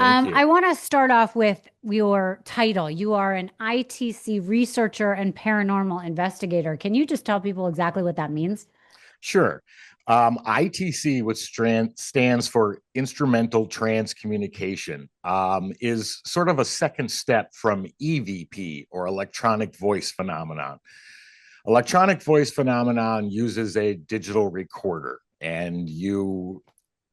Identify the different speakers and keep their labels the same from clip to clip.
Speaker 1: Thank you.
Speaker 2: I want to start off with your title. You are an ITC researcher and paranormal investigator. Can you just tell people exactly what that means?
Speaker 1: Sure. ITC, which stands for Instrumental Transcommunication, is sort of a second step from EVP or electronic voice phenomenon. Electronic voice phenomenon uses a digital recorder, and you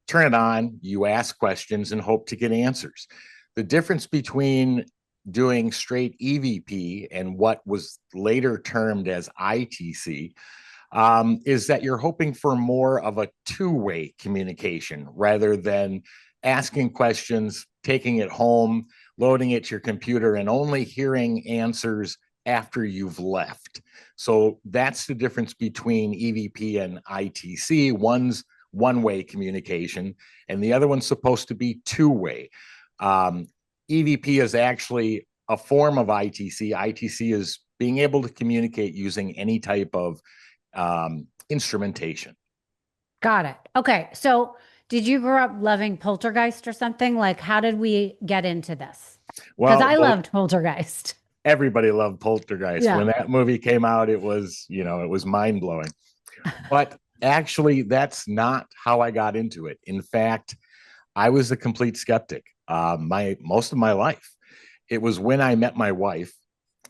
Speaker 1: turn it on, you ask questions and hope to get answers. The difference between doing straight EVP and what was later termed as ITC is that you're hoping for more of a two-way communication rather than asking questions, taking it home, loading it to your computer, and only hearing answers after you've left. So that's the difference between EVP and ITC. One's one-way communication, and the other one's supposed to be two-way. EVP is actually a form of ITC. ITC is being able to communicate using any type of instrumentation.
Speaker 2: Got it. Okay. So, did you grow up loving Poltergeist or something? Like, how did we get into this? Because
Speaker 1: Well,
Speaker 2: I loved Poltergeist.
Speaker 1: everybody loved Poltergeist.
Speaker 2: Yeah.
Speaker 1: When that movie came out, it was, it was mind blowing. But actually, that's not how I got into it. In fact, I was a complete skeptic my most of my life. It was when I met my wife,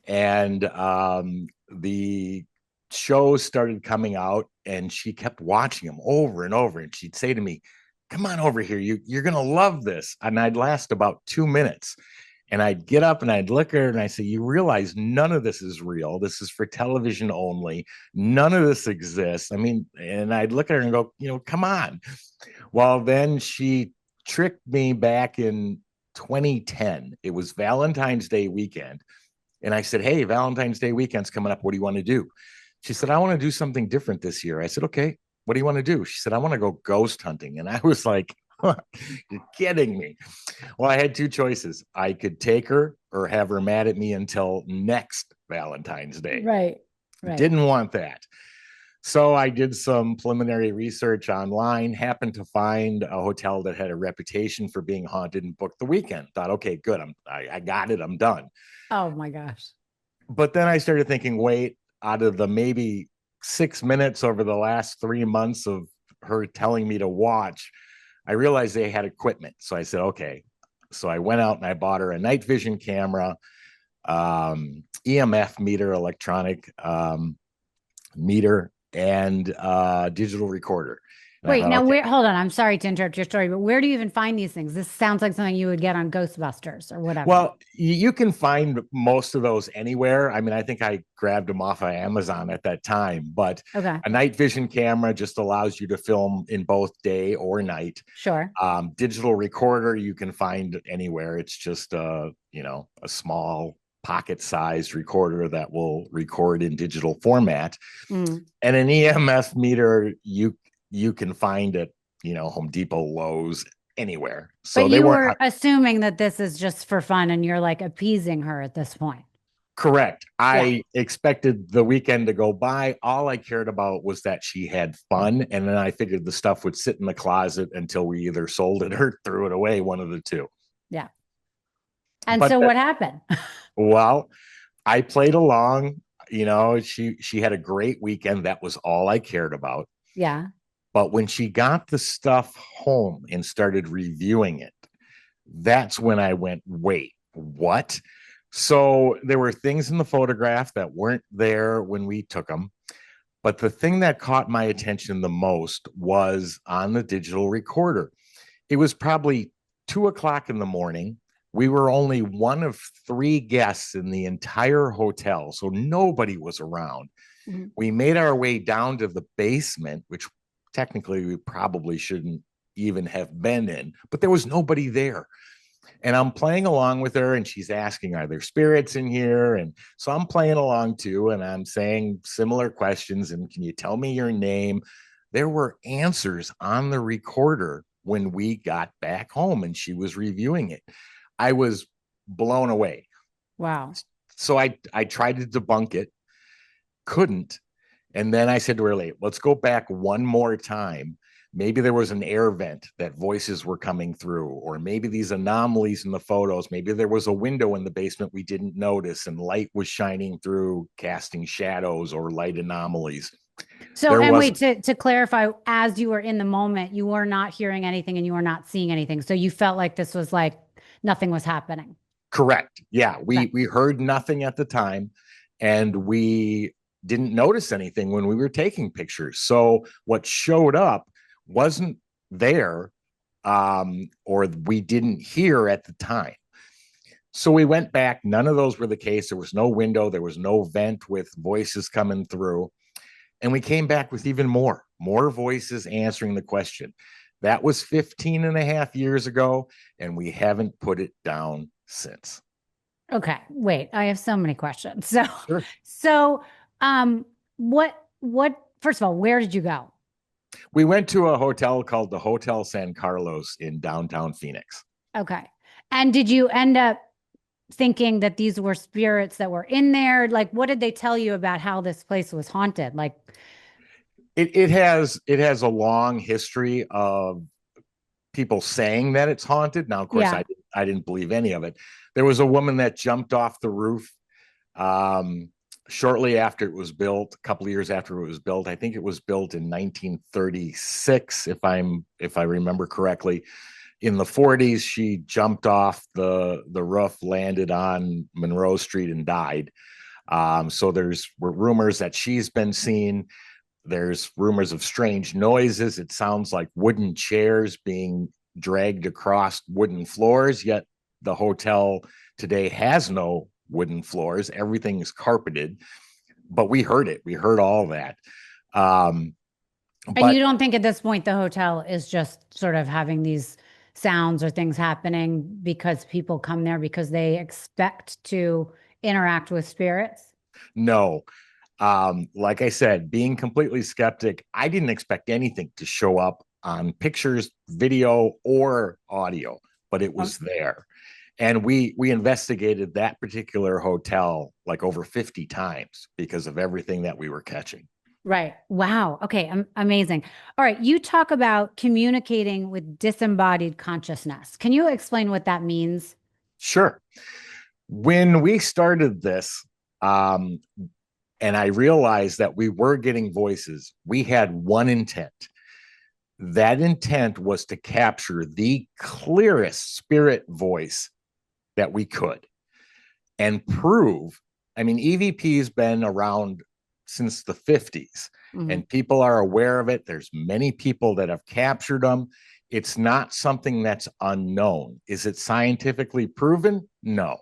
Speaker 1: and the shows started coming out, and she kept watching them over and over. And she'd say to me, "Come on over here, you're gonna love this." And I'd last about 2 minutes. And I'd get up and I'd look at her and I say, "You realize none of this is real. This is for television only. None of this exists." I mean, and I'd look at her and go, come on. Well, then she tricked me back in 2010. It was Valentine's Day weekend. And I said, "Hey, Valentine's Day weekend's coming up. What do you want to do?" She said, "I want to do something different this year." I said, "Okay, what do you want to do?" She said, "I want to go ghost hunting." And I was like, "You're kidding me." Well, I had two choices. I could take her or have her mad at me until next Valentine's Day.
Speaker 2: Right. Right.
Speaker 1: Didn't want that. So I did some preliminary research online, happened to find a hotel that had a reputation for being haunted, and booked the weekend. Thought, okay, good. I got it. I'm done.
Speaker 2: Oh my gosh.
Speaker 1: But then I started thinking, wait, out of the maybe 6 minutes over the last 3 months of her telling me to watch, I realized they had equipment. So I said, okay. So I went out and I bought her a night vision camera, EMF meter, electronic meter, and digital recorder. And I
Speaker 2: Wait,
Speaker 1: thought,
Speaker 2: now
Speaker 1: okay,
Speaker 2: hold on. I'm sorry to interrupt your story, but where do you even find these things? This sounds like something you would get on Ghostbusters or whatever.
Speaker 1: well, you can find most of those anywhere. I mean, I think I grabbed them off of Amazon at that time, but
Speaker 2: Okay.
Speaker 1: a night vision camera just allows you to film in both day or night.
Speaker 2: Sure.
Speaker 1: Digital recorder you can find anywhere. It's just a small pocket-sized recorder that will record in digital format.
Speaker 2: Mm.
Speaker 1: And an EMF meter you can find at Home Depot, Lowe's, anywhere.
Speaker 2: But
Speaker 1: So they
Speaker 2: you
Speaker 1: weren't
Speaker 2: were assuming that this is just for fun and you're like appeasing her at this point.
Speaker 1: correct.
Speaker 2: Yeah.
Speaker 1: I expected the weekend to go by. All I cared about was that she had fun. And then I figured the stuff would sit in the closet until we either sold it or threw it away, one of the two.
Speaker 2: Yeah. And
Speaker 1: But
Speaker 2: so what happened?
Speaker 1: well, I played along. She had a great weekend. That was all I cared about.
Speaker 2: Yeah.
Speaker 1: But when she got the stuff home and started reviewing it, that's when I went, wait, what? So there were things in the photograph that weren't there when we took them. But the thing that caught my attention the most was on the digital recorder. It was probably 2 o'clock in the morning. We were only one of three guests in the entire hotel, so nobody was around.
Speaker 2: Mhm.
Speaker 1: We made our way down to the basement, which technically we probably shouldn't even have been in, but there was nobody there. And I'm playing along with her, and she's asking, "Are there spirits in here?" And so I'm playing along too, and I'm saying similar questions. And, "Can you tell me your name?" There were answers on the recorder when we got back home and she was reviewing it. I was blown away.
Speaker 2: Wow.
Speaker 1: So I tried to debunk it, couldn't. And then I said to her, let's go back one more time. Maybe there was an air vent that voices were coming through, or maybe these anomalies in the photos. Maybe there was a window in the basement we didn't notice and light was shining through, casting shadows or light anomalies.
Speaker 2: So,
Speaker 1: There
Speaker 2: and
Speaker 1: was
Speaker 2: wait, to clarify, as you were in the moment, you were not hearing anything and you were not seeing anything. So you felt like this was like nothing was happening.
Speaker 1: correct. Yeah,
Speaker 2: Okay.
Speaker 1: we heard nothing at the time, and we didn't notice anything when we were taking pictures. So what showed up wasn't there, or we didn't hear at the time. So we went back. None of those were the case. There was no window. There was no vent with voices coming through. And we came back with even more voices answering the question. That was 15 and a half years ago, and we haven't put it down since.
Speaker 2: Okay. Wait, I have so many questions. So,
Speaker 1: Sure.
Speaker 2: so, first of all, where did you go?
Speaker 1: We went to a hotel called the Hotel San Carlos in downtown Phoenix.
Speaker 2: Okay. And did you end up thinking that these were spirits that were in there? Like, what did they tell you about how this place was haunted? Like,
Speaker 1: It has a long history of people saying that it's haunted. Now, of course,
Speaker 2: yeah.
Speaker 1: I didn't believe any of it. There was a woman that jumped off the roof um, shortly after it was built, a couple of years after it was built. I think it was built in 1936, if I remember correctly. In the 40s, she jumped off the roof, landed on Monroe Street, and died. So there's rumors that she's been seen. There's rumors of strange noises. It sounds like wooden chairs being dragged across wooden floors, yet the hotel today has no wooden floors. Everything is carpeted, but we heard it. We heard all that. Um,
Speaker 2: And you
Speaker 1: but
Speaker 2: don't think at this point the hotel is just sort of having these sounds or things happening because people come there because they expect to interact with spirits?
Speaker 1: no, like I said, being completely skeptic, I didn't expect anything to show up on pictures, video, or audio, but it
Speaker 2: Oh,
Speaker 1: was there. And we investigated that particular hotel like over 50 times because of everything that we were catching.
Speaker 2: right. Wow. Okay. Amazing. All right. You talk about communicating with disembodied consciousness. Can you explain what that means?
Speaker 1: Sure. When we started this, um, and I realized that we were getting voices, we had one intent. That intent was to capture the clearest spirit voice that we could and prove. I mean, EVP has been around since the 50s,
Speaker 2: Mhm.
Speaker 1: and people are aware of it. There's many people that have captured them. It's not something that's unknown. Is it scientifically proven? No,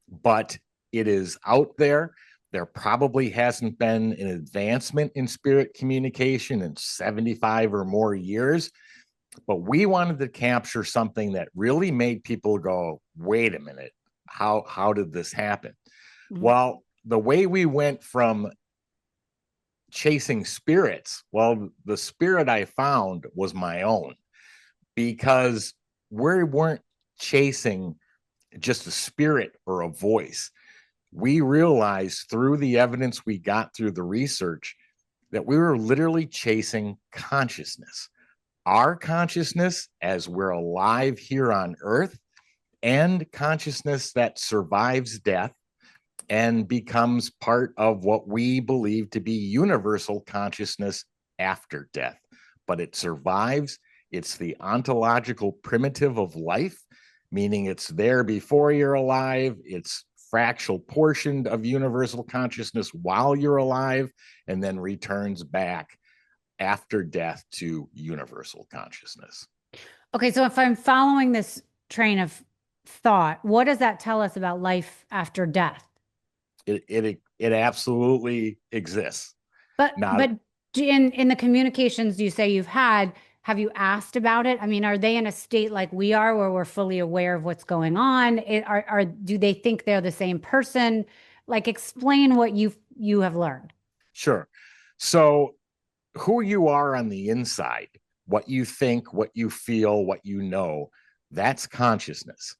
Speaker 1: but it is out there. There probably hasn't been an advancement in spirit communication in 75 or more years, but we wanted to capture something that really made people go, wait a minute, how did this happen?
Speaker 2: Mhm.
Speaker 1: Well, the way we went from chasing spirits, well, the spirit I found was my own, because we weren't chasing just a spirit or a voice. We realized through the evidence we got through the research that we were literally chasing consciousness, our consciousness as we're alive here on earth, and consciousness that survives death and becomes part of what we believe to be universal consciousness after death. But it survives. It's the ontological primitive of life, meaning it's there before you're alive. It's fractal portioned of universal consciousness while you're alive, and then returns back after death to universal consciousness.
Speaker 2: Okay. So if I'm following this train of thought, what does that tell us about life after death?
Speaker 1: It absolutely exists.
Speaker 2: But
Speaker 1: Not
Speaker 2: in the communications you say you've had, have you asked about it? I mean, are they in a state like we are where we're fully aware of what's going on? Do they think they're the same person? Like explain what you have learned.
Speaker 1: sure. So who you are on the inside, what you think, what you feel, what you know, that's consciousness.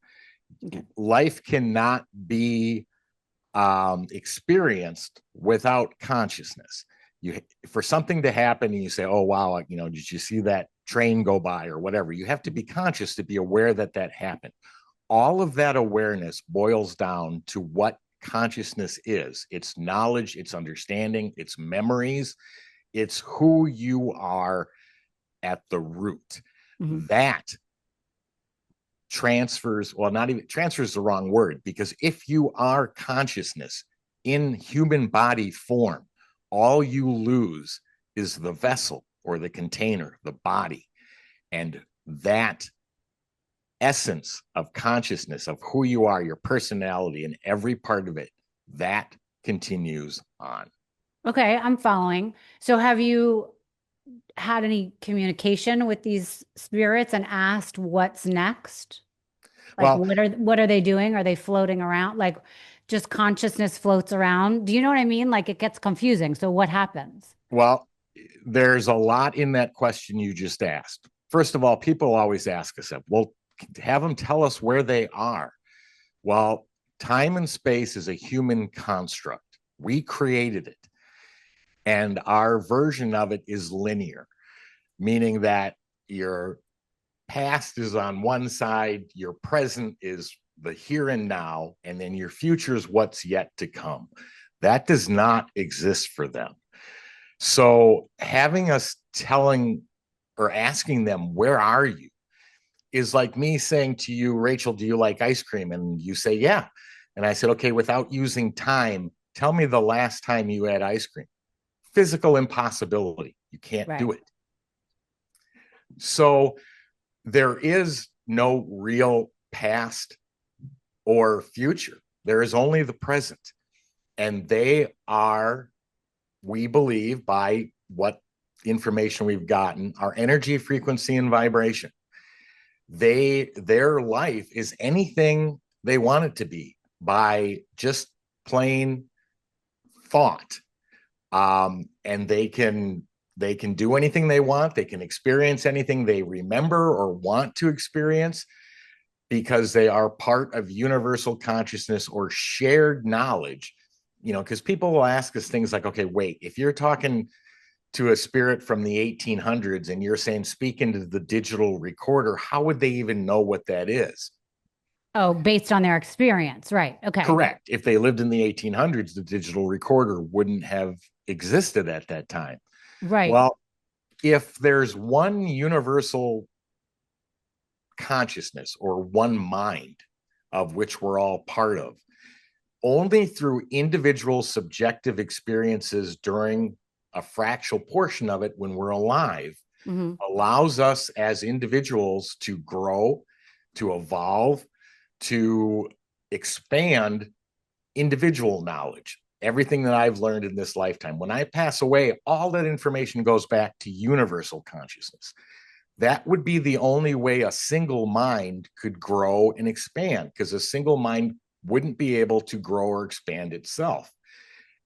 Speaker 2: Okay.
Speaker 1: Life cannot be experienced without consciousness. You, for something to happen and you say, oh wow, did you see train go by or whatever. You have to be conscious to be aware that that happened. All of that awareness boils down to what consciousness is. It's knowledge, it's understanding, it's memories, it's who you are at the root.
Speaker 2: Mhm.
Speaker 1: That transfers, well, not even transfers the wrong word, because if you are consciousness in human body form, all you lose is the vessel or the container, the body. And that essence of consciousness of who you are, your personality, and every part of it, that continues on.
Speaker 2: Okay, I'm following. So have you had any communication with these spirits and asked what's next? Like
Speaker 1: Well,
Speaker 2: what are they doing? Are they floating around? Like just consciousness floats around? Do you know what I mean? Like it gets confusing. So what happens?
Speaker 1: well, there's a lot in that question you just asked. First of all, people always ask us, well, have them tell us where they are. Well, time and space is a human construct. We created it. And our version of it is linear, meaning that your past is on one side, your present is the here and now, and then your future is what's yet to come. That does not exist for them. So having us telling or asking them, where are you? Is like me saying to you, Rachel, do you like ice cream? And you say, yeah. And I said, okay, without using time, tell me the last time you had ice cream. Physical impossibility. You can't
Speaker 2: Right.
Speaker 1: do it. So there is no real past or future. There is only the present. And they are, we believe, by what information we've gotten, our energy, frequency, and vibration. Their life is anything they want it to be by just plain thought. And they can do anything they want. They can experience anything they remember or want to experience because they are part of universal consciousness or shared knowledge. Because people will ask us things like, okay, wait, if you're talking to a spirit from the 1800s and you're saying speak into the digital recorder, how would they even know what that is?
Speaker 2: Oh, based on their experience. Right. Okay.
Speaker 1: Correct. If they lived in the 1800s, the digital recorder wouldn't have existed at that time.
Speaker 2: Right.
Speaker 1: Well, if there's one universal consciousness or one mind of which we're all part of, only through individual subjective experiences during a fractional portion of it when we're alive
Speaker 2: Hmm.
Speaker 1: allows us as individuals to grow, to evolve, to expand individual knowledge. Everything that I've learned in this lifetime. When I pass away, all that information goes back to universal consciousness. That would be the only way a single mind could grow and expand, because a single mind wouldn't be able to grow or expand itself.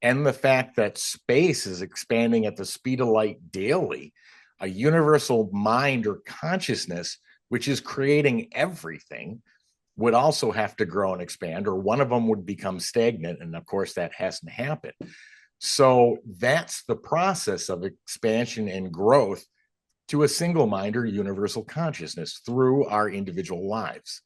Speaker 1: And the fact that space is expanding at the speed of light daily, a universal mind or consciousness, which is creating everything, would also have to grow and expand, or one of them would become stagnant. And of course, that hasn't happened. So that's the process of expansion and growth to a single mind or universal consciousness through our individual lives.